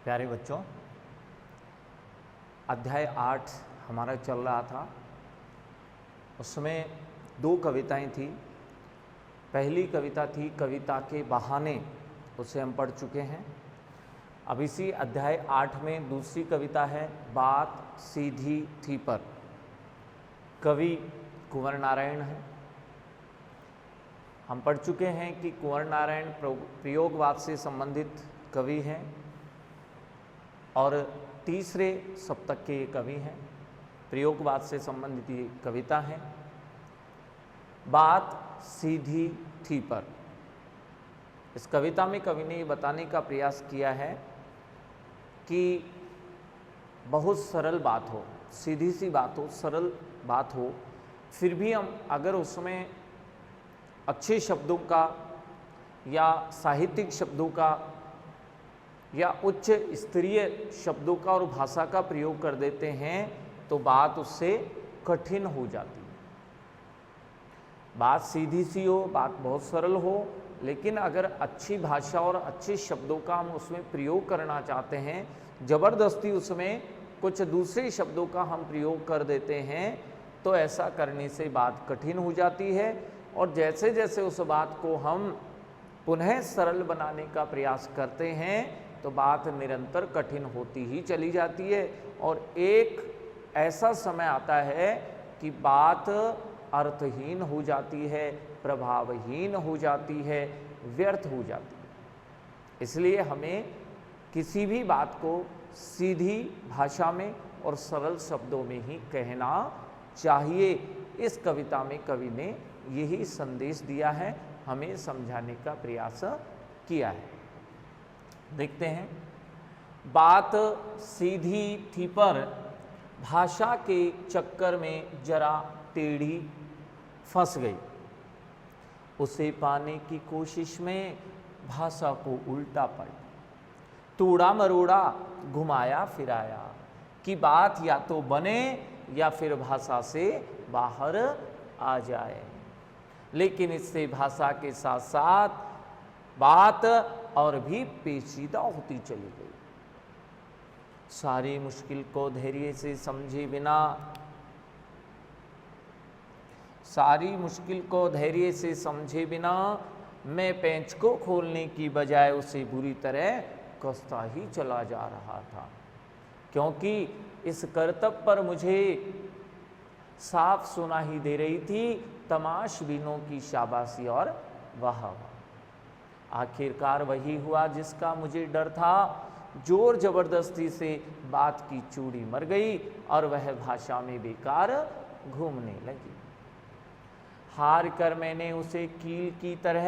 प्यारे बच्चों, अध्याय 8 हमारा चल रहा था। उसमें 2 कविताएं थी। पहली कविता थी कविता के बहाने, उसे हम पढ़ चुके हैं। अब इसी अध्याय 8 में दूसरी कविता है बात सीधी थी पर। कवि कुंवर नारायण है। हम पढ़ चुके हैं कि कुंवर नारायण प्रयोगवाद से संबंधित कवि हैं और तीसरे सप्तक के कवि हैं। प्रयोगवाद से संबंधित ये कविता है बात सीधी थी पर। इस कविता में कवि ने ये बताने का प्रयास किया है कि बहुत सरल बात हो, सीधी सी बात हो, सरल बात हो, फिर भी हम अगर उसमें अच्छे शब्दों का या साहित्यिक शब्दों का या उच्च स्तरीय शब्दों का और भाषा का प्रयोग कर देते हैं तो बात उससे कठिन हो जाती है। बात सीधी सी हो, बात बहुत सरल हो, लेकिन अगर अच्छी भाषा और अच्छे शब्दों का हम उसमें प्रयोग करना चाहते हैं, ज़बरदस्ती उसमें कुछ दूसरे शब्दों का हम प्रयोग कर देते हैं तो ऐसा करने से बात कठिन हो जाती है। और जैसे जैसे उस बात को हम पुनः सरल बनाने का प्रयास करते हैं तो बात निरंतर कठिन होती ही चली जाती है और एक ऐसा समय आता है कि बात अर्थहीन हो जाती है, प्रभावहीन हो जाती है, व्यर्थ हो जाती है। इसलिए हमें किसी भी बात को सीधी भाषा में और सरल शब्दों में ही कहना चाहिए। इस कविता में कवि ने यही संदेश दिया है, हमें समझाने का प्रयास किया है। देखते हैं। बात सीधी थी पर भाषा के चक्कर में जरा टेढ़ी फंस गई। उसे पाने की कोशिश में भाषा को उल्टा पड़ी, तोड़ा मरोड़ा घुमाया फिराया कि बात या तो बने या फिर भाषा से बाहर आ जाए। लेकिन इससे भाषा के साथ साथ बात और भी पेचीदा होती चली गई। सारी मुश्किल को धैर्य से समझे बिना, सारी मुश्किल को धैर्य से समझे बिना मैं पेंच को खोलने की बजाय उसे बुरी तरह कसता ही चला जा रहा था, क्योंकि इस करतब पर मुझे साफ सुना ही दे रही थी तमाशबीनों की शाबाशी और वाह। आखिरकार वही हुआ जिसका मुझे डर था। जोर जबरदस्ती से बात की चूड़ी मर गई और वह भाषा में बेकार घूमने लगी। हार कर मैंने उसे कील की तरह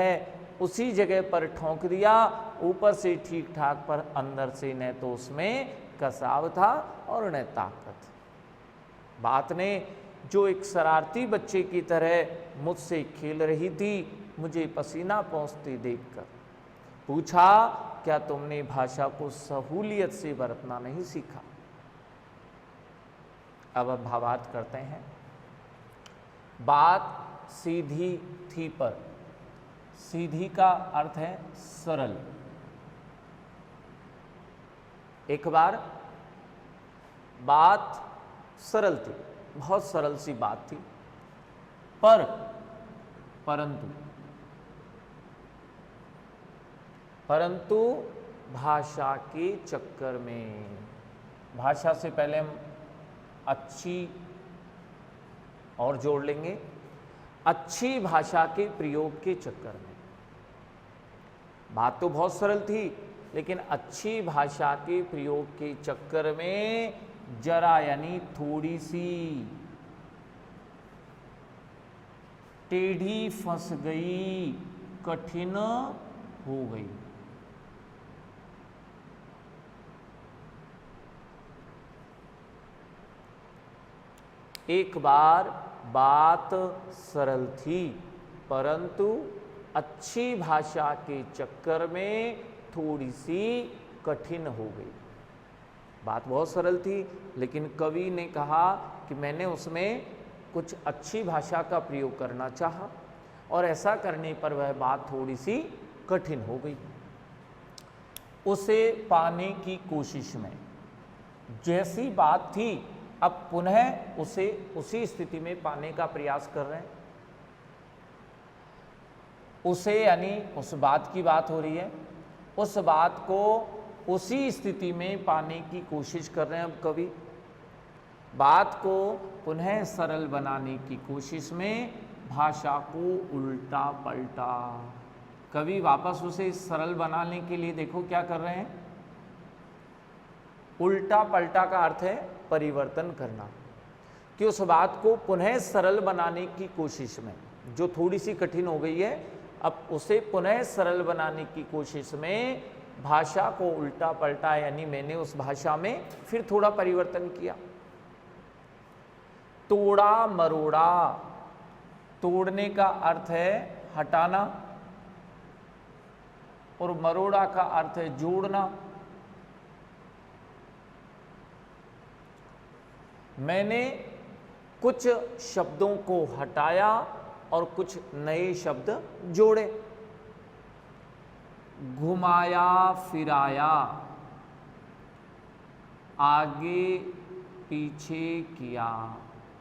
उसी जगह पर ठोंक दिया, ऊपर से ठीक ठाक पर अंदर से न तो उसमें कसाव था और न ताकत। बात ने जो एक शरारती बच्चे की तरह मुझसे खेल रही थी, मुझे पसीना पोंछते देखकर पूछा, क्या तुमने भाषा को सहूलियत से बरतना नहीं सीखा? अब भावार्थ करते हैं। बात सीधी थी पर, सीधी का अर्थ है सरल। एक बार बात सरल थी, बहुत सरल सी बात थी, परंतु भाषा के चक्कर में, भाषा से पहले हम अच्छी और जोड़ लेंगे, अच्छी भाषा के प्रयोग के चक्कर में। बात तो बहुत सरल थी, लेकिन अच्छी भाषा के प्रयोग के चक्कर में जरा यानी थोड़ी सी टेढ़ी फंस गई, कठिन हो गई। एक बार बात सरल थी, परंतु अच्छी भाषा के चक्कर में थोड़ी सी कठिन हो गई। बात बहुत सरल थी, लेकिन कवि ने कहा कि मैंने उसमें कुछ अच्छी भाषा का प्रयोग करना चाहा और ऐसा करने पर वह बात थोड़ी सी कठिन हो गई। उसे पाने की कोशिश में। जैसी बात थी अब पुनः उसे उसी स्थिति में पाने का प्रयास कर रहे हैं। उसे यानी उस बात की बात हो रही है, उस बात को उसी स्थिति में पाने की कोशिश कर रहे हैं। अब कवि बात को पुनः सरल बनाने की कोशिश में भाषा को उल्टा पलटा। कवि वापस उसे सरल बनाने के लिए देखो क्या कर रहे हैं, उल्टा पलटा का अर्थ है परिवर्तन करना, कि उस बात को पुनः सरल बनाने की कोशिश में, जो थोड़ी सी कठिन हो गई है, अब उसे पुनः सरल बनाने की कोशिश में भाषा को उल्टा पलटा, यानी मैंने उस भाषा में फिर थोड़ा परिवर्तन किया। तोड़ा मरोड़ा, तोड़ने का अर्थ है हटाना और मरोड़ा का अर्थ है जोड़ना। मैंने कुछ शब्दों को हटाया और कुछ नए शब्द जोड़े। घुमाया फिराया, आगे पीछे किया।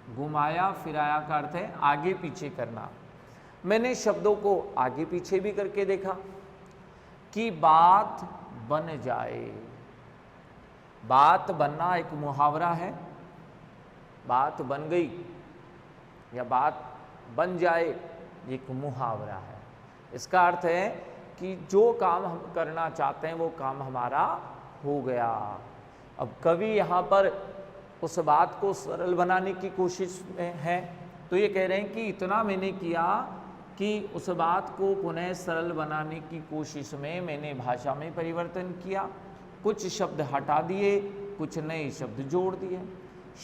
घुमाया फिराया का अर्थ है आगे पीछे करना। मैंने शब्दों को आगे पीछे भी करके देखा कि बात बन जाए। बात बनना एक मुहावरा है, बात बन गई या बात बन जाए एक मुहावरा है। इसका अर्थ है कि जो काम हम करना चाहते हैं वो काम हमारा हो गया। अब कवि यहाँ पर उस बात को सरल बनाने की कोशिश में है, तो ये कह रहे हैं कि इतना मैंने किया कि उस बात को पुनः सरल बनाने की कोशिश में मैंने भाषा में परिवर्तन किया, कुछ शब्द हटा दिए, कुछ नए शब्द जोड़ दिए,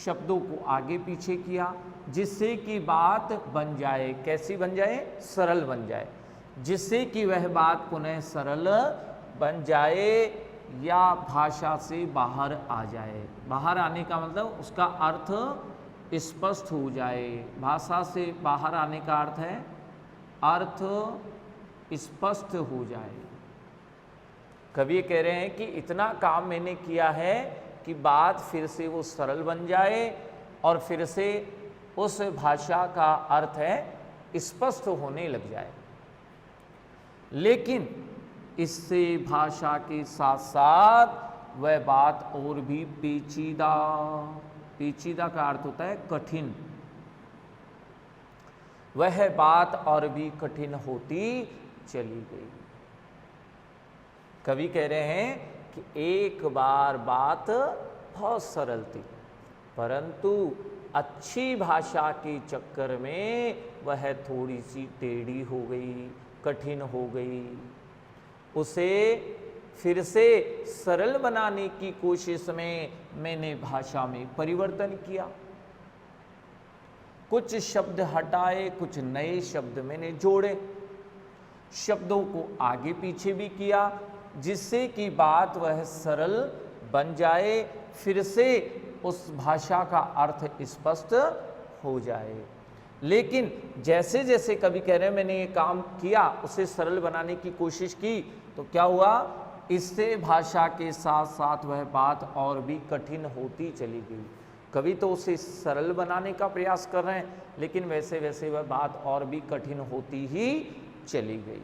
शब्दों को आगे पीछे किया, जिससे कि बात बन जाए। कैसी बन जाए? सरल बन जाए, जिससे कि वह बात पुनः सरल बन जाए या भाषा से बाहर आ जाए। बाहर आने का मतलब उसका अर्थ स्पष्ट हो जाए। भाषा से बाहर आने का अर्थ है अर्थ स्पष्ट हो जाए। कवि कह रहे हैं कि इतना काम मैंने किया है कि बात फिर से वो सरल बन जाए और फिर से उस भाषा का अर्थ है स्पष्ट होने लग जाए। लेकिन इससे भाषा के साथ साथ वह बात और भी पेचीदा, पेचीदा का अर्थ होता है कठिन, वह बात और भी कठिन होती चली गई। कवि कह रहे हैं कि एक बार बात बहुत सरल थी, परंतु अच्छी भाषा के चक्कर में वह थोड़ी सी टेढ़ी हो गई, कठिन हो गई। उसे फिर से सरल बनाने की कोशिश में मैंने भाषा में परिवर्तन किया, कुछ शब्द हटाए, कुछ नए शब्द मैंने जोड़े, शब्दों को आगे पीछे भी किया, जिससे कि बात वह सरल बन जाए, फिर से उस भाषा का अर्थ स्पष्ट हो जाए। लेकिन जैसे जैसे कवि कह रहे हैं मैंने ये काम किया, उसे सरल बनाने की कोशिश की, तो क्या हुआ? इससे भाषा के साथ साथ वह बात और भी कठिन होती चली गई। कवि तो उसे सरल बनाने का प्रयास कर रहे हैं, लेकिन वैसे वैसे वह बात और भी कठिन होती ही चली गई।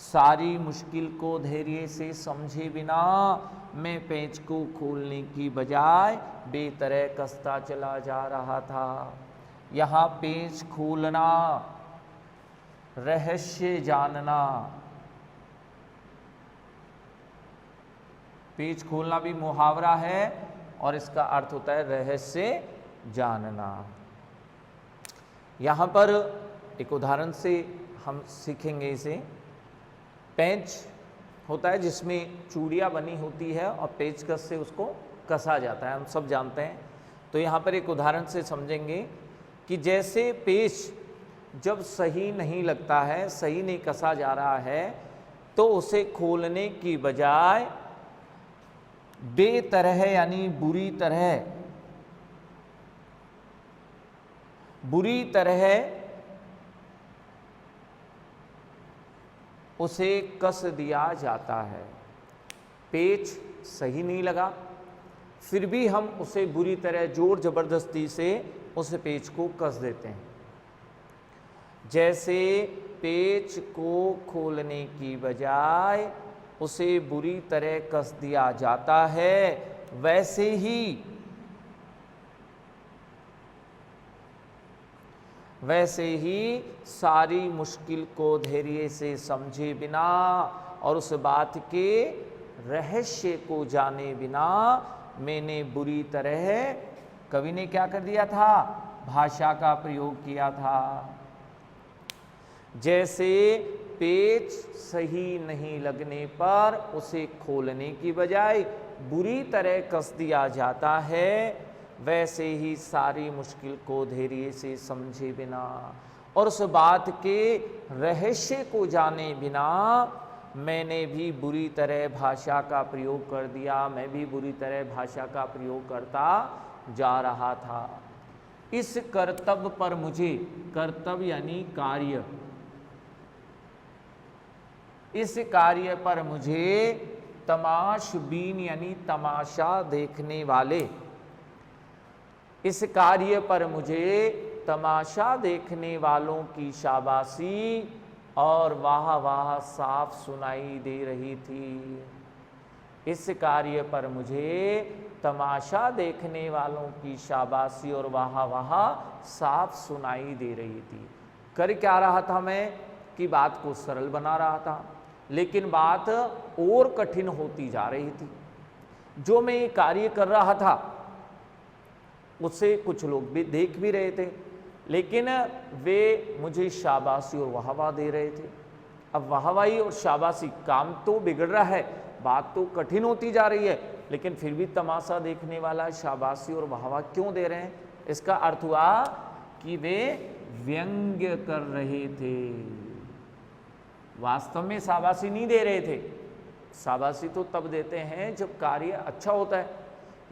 सारी मुश्किल को धैर्य से समझे बिना मैं पेच को खोलने की बजाय बेतरह कसता चला जा रहा था। यहाँ पेच खोलना, रहस्य जानना, पेच खोलना भी मुहावरा है और इसका अर्थ होता है रहस्य जानना। यहाँ पर एक उदाहरण से हम सीखेंगे इसे। पेंच होता है जिसमें चूड़ियाँ बनी होती है और पेचकस से उसको कसा जाता है, हम सब जानते हैं। तो यहाँ पर एक उदाहरण से समझेंगे कि जैसे पेच जब सही नहीं लगता है, सही नहीं कसा जा रहा है, तो उसे खोलने की बजाय बेतरह यानी बुरी तरह उसे कस दिया जाता है। पेच सही नहीं लगा, फिर भी हम उसे बुरी तरह जोर जबरदस्ती से उस पेच को कस देते हैं। जैसे पेच को खोलने की बजाय उसे बुरी तरह कस दिया जाता है, वैसे ही सारी मुश्किल को धैर्य से समझे बिना और उस बात के रहस्य को जाने बिना मैंने बुरी तरह, कवि ने क्या कर दिया था, भाषा का प्रयोग किया था। जैसे पेच सही नहीं लगने पर उसे खोलने की बजाय बुरी तरह कस दिया जाता है, वैसे ही सारी मुश्किल को धैर्य से समझे बिना और उस बात के रहस्य को जाने बिना मैंने भी बुरी तरह भाषा का प्रयोग कर दिया, मैं भी बुरी तरह भाषा का प्रयोग करता जा रहा था। इस कर्तव्य पर मुझे, कर्तव्य यानी कार्य, इस कार्य पर मुझे तमाशबीन यानी तमाशा देखने वाले, इस कार्य पर मुझे तमाशा देखने वालों की शाबाशी और वाह वाह साफ सुनाई दे रही थी। इस कार्य पर मुझे तमाशा देखने वालों की शाबाशी और वाह वाह साफ सुनाई दे रही थी। कर क्या रहा था मैं कि बात को सरल बना रहा था, लेकिन बात और कठिन होती जा रही थी। जो मैं ये कार्य कर रहा था उससे कुछ लोग भी देख भी रहे थे, लेकिन वे मुझे शाबाशी और वाहवाह दे रहे थे। अब वाहवाही और शाबाशी, काम तो बिगड़ रहा है, बात तो कठिन होती जा रही है, लेकिन फिर भी तमाशा देखने वाला शाबाशी और वाहवाह क्यों दे रहे हैं? इसका अर्थ हुआ कि वे व्यंग्य कर रहे थे, वास्तव में शाबाशी नहीं दे रहे थे। शाबाशी तो तब देते हैं जब कार्य अच्छा होता है।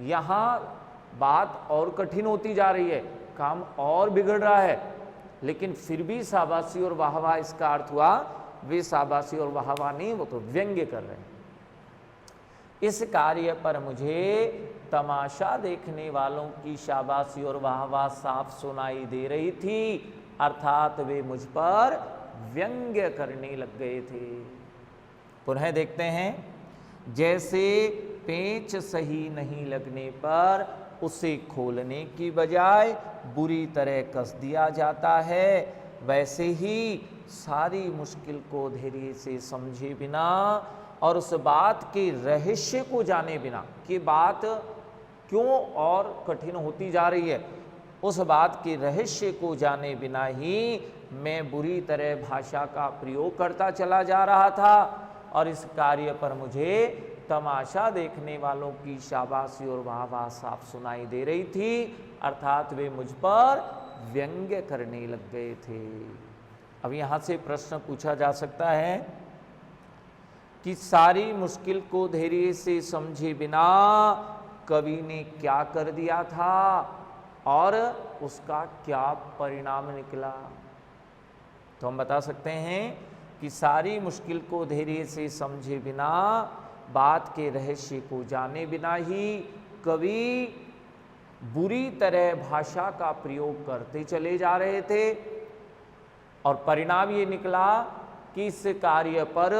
यहाँ बात और कठिन होती जा रही है, काम और बिगड़ रहा है, लेकिन फिर भी शाबाशी और वाहवाह, इसका अर्थ हुआ वे शाबाशी और वाहवाह नहीं, वो तो व्यंग्य कर रहे हैं। इस कार्य पर मुझे तमाशा देखने वालों की शाबाशी और वाहवाह साफ सुनाई दे रही थी, अर्थात वे मुझ पर व्यंग्य करने लग गए थे। पुनः देखते हैं, जैसे पेच सही नहीं लगने पर उसे खोलने की बजाय बुरी तरह कस दिया जाता है, वैसे ही सारी मुश्किल को धैर्य से समझे बिना और उस बात के रहस्य को जाने बिना कि बात क्यों और कठिन होती जा रही है, उस बात के रहस्य को जाने बिना ही मैं बुरी तरह भाषा का प्रयोग करता चला जा रहा था और इस कार्य पर मुझे तमाशा देखने वालों की शाबाशी और वाहवाह साफ सुनाई दे रही थी, अर्थात वे मुझ पर व्यंग्य करने लग गए थे। अब यहाँ से प्रश्न पूछा जा सकता है कि सारी मुश्किल को धैर्य से समझे बिना कवि ने क्या कर दिया था और उसका क्या परिणाम निकला? तो हम बता सकते हैं कि सारी मुश्किल को धैर्य से समझे बिना, बात के रहस्य को जाने बिना ही कवि बुरी तरह भाषा का प्रयोग करते चले जा रहे थे और परिणाम ये निकला कि इस कार्य पर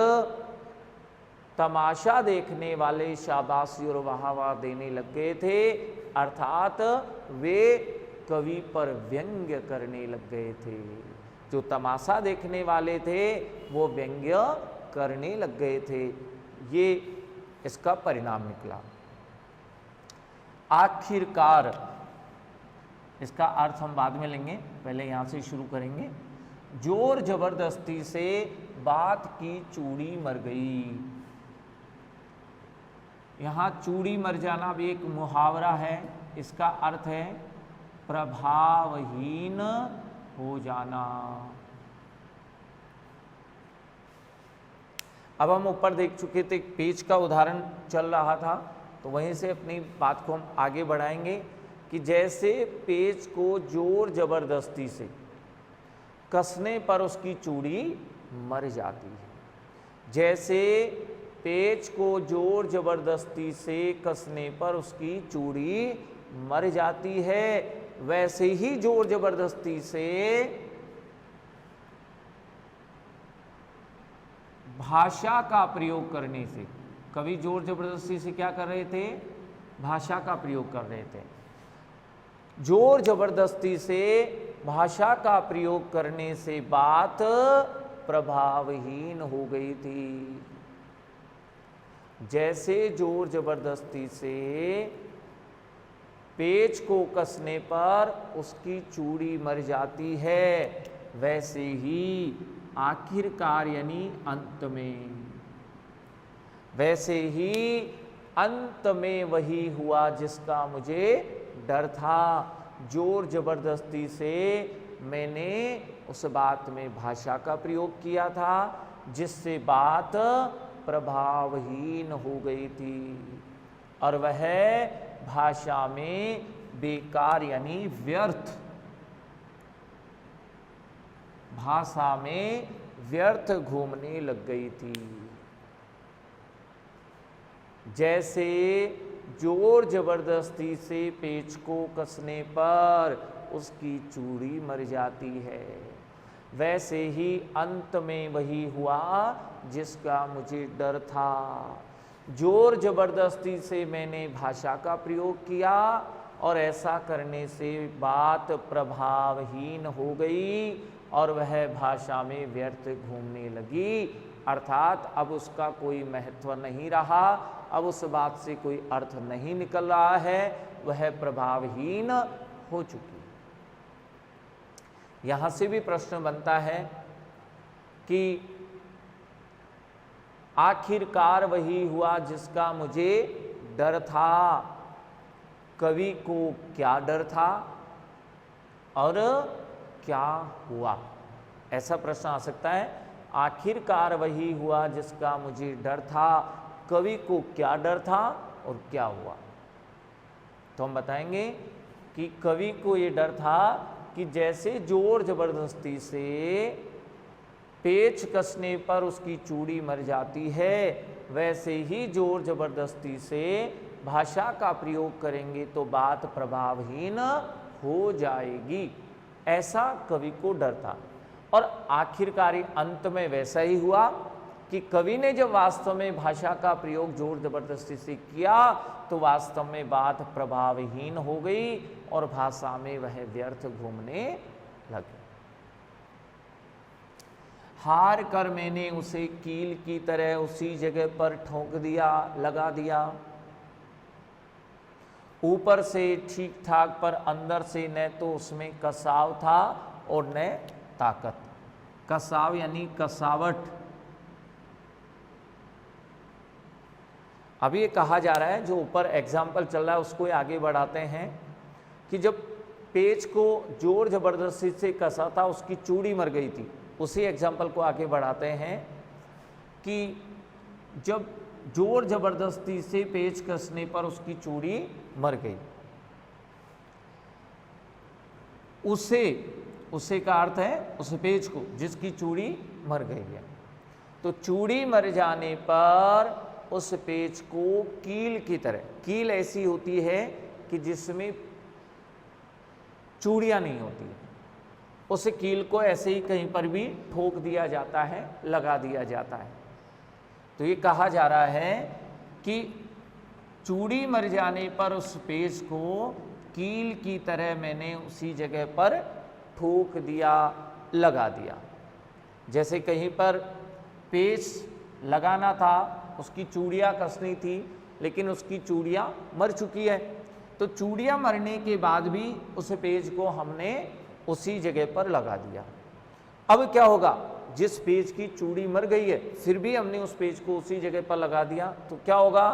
तमाशा देखने वाले शाबाशी और वाहवाह देने लग गए थे, अर्थात वे कवि पर व्यंग्य करने लग गए थे। जो तमाशा देखने वाले थे वो व्यंग्य करने लग गए थे, ये इसका परिणाम निकला। आखिरकार, इसका अर्थ हम बाद में लेंगे, पहले यहाँ से शुरू करेंगे। जोर जबरदस्ती से बात की चूड़ी मर गई। यहाँ चूड़ी मर जाना भी एक मुहावरा है, इसका अर्थ है प्रभावहीन हो जाना। अब हम ऊपर देख चुके थे, पेच का उदाहरण चल रहा था, तो वहीं से अपनी बात को हम आगे बढ़ाएंगे कि जैसे पेच को जोर जबरदस्ती से कसने पर उसकी चूड़ी मर जाती है, जैसे पेच को जोर जबरदस्ती से कसने पर उसकी चूड़ी मर जाती है, वैसे ही जोर जबरदस्ती से भाषा का प्रयोग करने से, कवि जोर जबरदस्ती से क्या कर रहे थे? भाषा का प्रयोग कर रहे थे। जोर जबरदस्ती से भाषा का प्रयोग करने से बात प्रभावहीन हो गई थी। जैसे जोर जबरदस्ती से पेच को कसने पर उसकी चूड़ी मर जाती है, वैसे ही आखिरकार यानी अंत में, वैसे ही अंत में वही हुआ जिसका मुझे डर था। जोर जबरदस्ती से मैंने उस बात में भाषा का प्रयोग किया था जिससे बात प्रभावहीन हो गई थी, और वह भाषा में बेकार यानी व्यर्थ, भाषा में व्यर्थ घूमने लग गई थी। जैसे जोर जबरदस्ती से पेच को कसने पर उसकी चूड़ी मर जाती है, वैसे ही अंत में वही हुआ जिसका मुझे डर था। जोर जबरदस्ती से मैंने भाषा का प्रयोग किया और ऐसा करने से बात प्रभावहीन हो गई और वह भाषा में व्यर्थ घूमने लगी, अर्थात अब उसका कोई महत्व नहीं रहा, अब उस बात से कोई अर्थ नहीं निकल रहा है, वह प्रभावहीन हो चुकी। यहां से भी प्रश्न बनता है कि आखिरकार वही हुआ जिसका मुझे डर था। कवि को क्या डर था और क्या हुआ, ऐसा प्रश्न आ सकता है। आखिरकार वही हुआ जिसका मुझे डर था, कवि को क्या डर था और क्या हुआ। तो हम बताएंगे कि कवि को ये डर था कि जैसे जोर जबरदस्ती से पेच कसने पर उसकी चूड़ी मर जाती है, वैसे ही जोर जबरदस्ती से भाषा का प्रयोग करेंगे तो बात प्रभावहीन हो जाएगी, ऐसा कवि को डर था। और आखिरकार अंत में वैसा ही हुआ कि कवि ने जब वास्तव में भाषा का प्रयोग जोर जबरदस्ती से किया तो वास्तव में बात प्रभावहीन हो गई और भाषा में वह व्यर्थ घूमने लगे। हार कर मैंने उसे कील की तरह उसी जगह पर ठोक दिया, लगा दिया। ऊपर से ठीक ठाक पर अंदर से न तो उसमें कसाव था और न ताकत। कसाव यानी कसावट। अब ये कहा जा रहा है, जो ऊपर एग्जाम्पल चल रहा है उसको आगे बढ़ाते हैं कि जब पेच को जोर जबरदस्ती से कसा था उसकी चूड़ी मर गई थी। उसी एग्जाम्पल को आगे बढ़ाते हैं कि जब जोर जबरदस्ती से पेच कसने पर उसकी चूड़ी मर गई, उसे का अर्थ है उस पेच को जिसकी चूड़ी मर गई है। तो चूड़ी मर जाने पर उस पेच को कील की तरह, कील ऐसी होती है कि जिसमें चूड़ियां नहीं होती, उस कील को ऐसे ही कहीं पर भी ठोक दिया जाता है, लगा दिया जाता है। तो ये कहा जा रहा है कि चूड़ी मर जाने पर उस पेच को कील की तरह मैंने उसी जगह पर ठोक दिया, लगा दिया। जैसे कहीं पर पेच लगाना था, उसकी चूड़ियाँ कसनी थी, लेकिन उसकी चूड़ियाँ मर चुकी है, तो चूड़ियाँ मरने के बाद भी उस पेच को हमने उसी जगह पर लगा दिया। अब क्या होगा, जिस पेच की चूड़ी मर गई है फिर भी हमने उस पेच को उसी जगह पर लगा दिया, तो क्या होगा,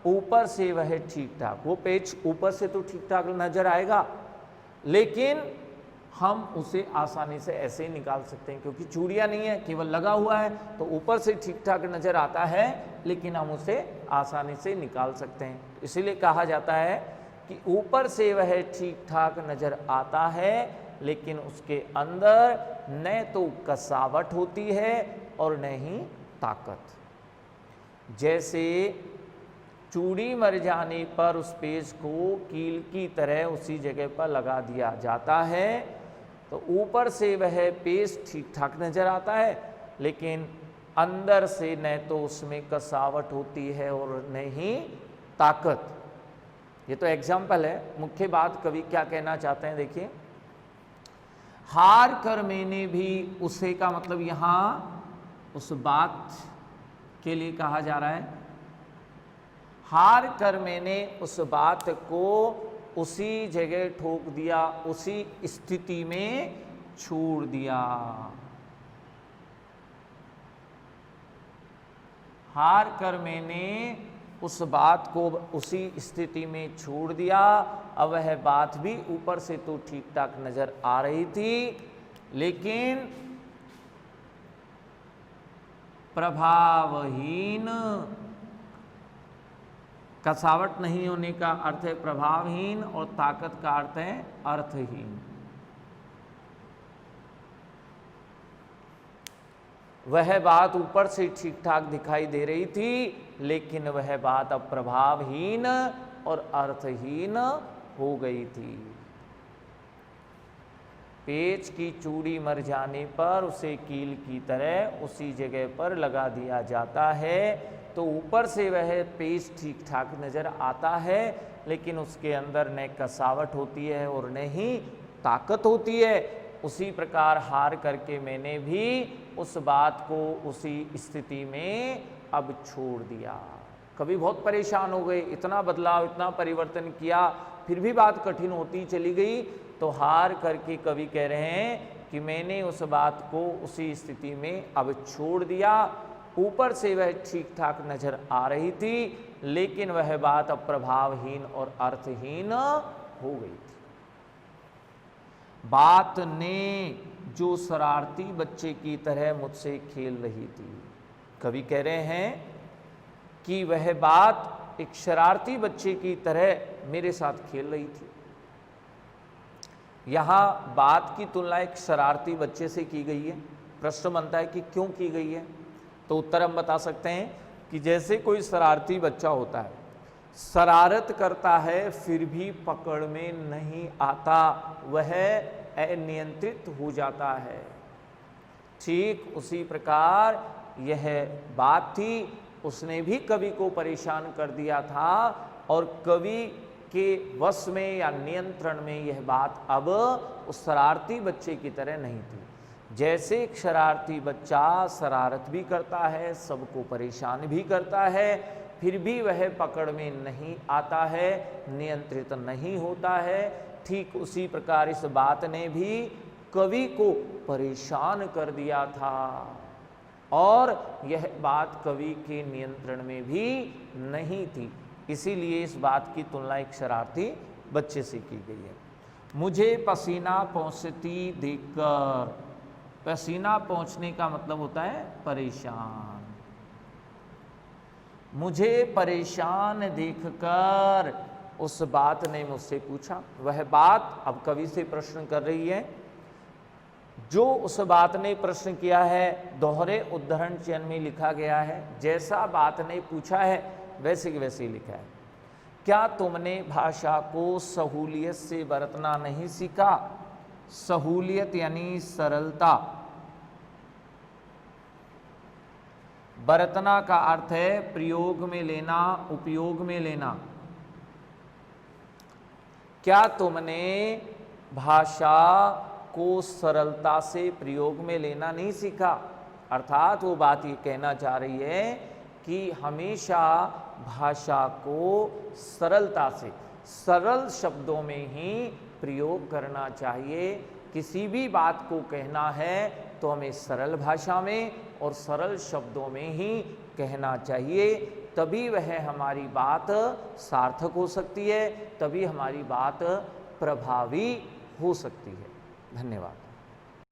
ऊपर से वह ठीक ठाक, वो पेच ऊपर से तो ठीक ठाक नजर आएगा, लेकिन हम उसे आसानी से ऐसे ही निकाल सकते हैं क्योंकि चूड़ियाँ नहीं है, केवल लगा हुआ है, तो ऊपर से ठीक ठाक नजर आता है लेकिन हम उसे आसानी से निकाल सकते हैं। इसीलिए कहा जाता है कि ऊपर से वह ठीक ठाक नजर आता है लेकिन उसके अंदर न तो कसावट होती है और न ही ताकत। जैसे चूड़ी मर जाने पर उस पेज को कील की तरह उसी जगह पर लगा दिया जाता है, तो ऊपर से वह पेज ठीक ठाक नजर आता है, लेकिन अंदर से न तो उसमें कसावट होती है और न ही ताकत। ये तो एग्जाम्पल है। मुख्य बात कवि क्या कहना चाहते हैं, देखिए, हार कर मैंने भी उसे का मतलब यहां उस बात के लिए कहा जा रहा है। हार कर मैंने उस बात को उसी जगह ठोक दिया, उसी स्थिति में छोड़ दिया। हार कर मैंने उस बात को उसी स्थिति में छोड़ दिया। अब वह बात भी ऊपर से तो ठीक ठाक नजर आ रही थी, लेकिन प्रभावहीन, कसावट नहीं होने का अर्थ है प्रभावहीन, और ताकत का अर्थ है अर्थहीन। वह बात ऊपर से ठीक ठाक दिखाई दे रही थी, लेकिन वह बात अब प्रभावहीन और अर्थहीन हो गई थी। पेच की चूड़ी मर जाने पर उसे कील की तरह उसी जगह पर लगा दिया जाता है, तो ऊपर से वह पेच ठीक ठाक नजर आता है, लेकिन उसके अंदर न कसावट होती है और न ही ताकत होती है। उसी प्रकार हार करके मैंने भी उस बात को उसी स्थिति में अब छोड़ दिया। कभी बहुत परेशान हो गए, इतना बदलाव, इतना परिवर्तन किया, फिर भी बात कठिन होती चली गई, तो हार करके कवि कह रहे हैं कि मैंने उस बात को उसी स्थिति में अब छोड़ दिया। ऊपर से वह ठीक ठाक नजर आ रही थी, लेकिन वह बात अब प्रभावहीन और अर्थहीन हो गई थी। बात ने जो शरारती बच्चे की तरह मुझसे खेल रही थी। कवि कह रहे हैं कि वह बात एक शरारती बच्चे की तरह मेरे साथ खेल रही थी। यहां बात की तुलना एक शरारती बच्चे से की गई है। प्रश्न बनता है कि क्यों की गई है, तो उत्तर हम बता सकते हैं कि जैसे कोई शरारती बच्चा होता है, शरारत करता है फिर भी पकड़ में नहीं आता, वह अनियंत्रित हो जाता है। ठीक उसी प्रकार यह बात थी, उसने भी कवि को परेशान कर दिया था, और कवि के वश में या नियंत्रण में यह बात अब उस शरारती बच्चे की तरह नहीं थी। जैसे एक शरारती बच्चा शरारत भी करता है, सबको परेशान भी करता है, फिर भी वह पकड़ में नहीं आता है, नियंत्रित नहीं होता है, ठीक उसी प्रकार इस बात ने भी कवि को परेशान कर दिया था, और यह बात कवि के नियंत्रण में भी नहीं थी। इसीलिए इस बात की तुलना एक शरारती बच्चे से की गई है। मुझे पसीना पहुँचती देखकर, पसीना पहुँचने का मतलब होता है परेशान। मुझे परेशान देखकर उस बात ने मुझसे पूछा। वह बात अब कवि से प्रश्न कर रही है, जो उस बात ने प्रश्न किया है दोहरे उद्धरण चयन में लिखा गया है। जैसा बात ने पूछा है वैसे की वैसे ही लिखा है। क्या तुमने भाषा को सहूलियत से बरतना नहीं सीखा? सहूलियत यानी सरलता, बरतना का अर्थ है प्रयोग में लेना, उपयोग में लेना। क्या तुमने भाषा को सरलता से प्रयोग में लेना नहीं सीखा? अर्थात वो बात ये कहना चाह रही है कि हमेशा भाषा को सरलता से, सरल शब्दों में ही प्रयोग करना चाहिए। किसी भी बात को कहना है तो हमें सरल भाषा में और सरल शब्दों में ही कहना चाहिए, तभी वह हमारी बात सार्थक हो सकती है, तभी हमारी बात प्रभावी हो सकती है। धन्यवाद।